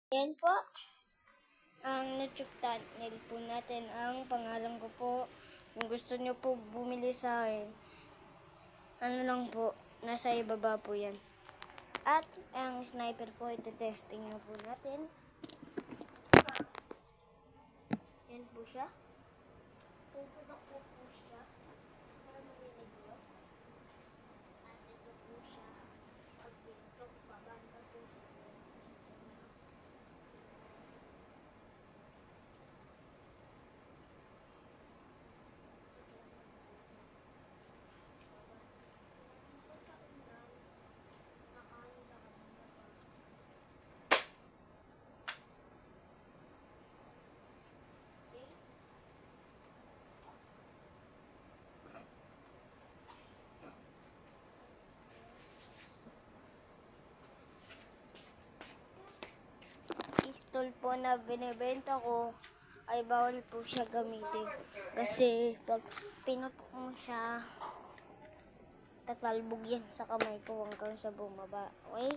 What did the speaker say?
Yan po, ang YouTube channel po natin. Ang pangalan ko po, kung gusto nyo po bumili sa akin, ano lang po, nasa ibaba po yan. At ang sniper po, iti-testing na po natin. Yan po siya. Puputok po siya para marinig mo. At ito po siya. Pag pintok, babanda po siya. Pistol po na binibenta ko ay bawal po siya gamitin. Kasi pag pinutok mo siya, tatalbog yan sa kamay ko hanggang sa bumaba. Okay?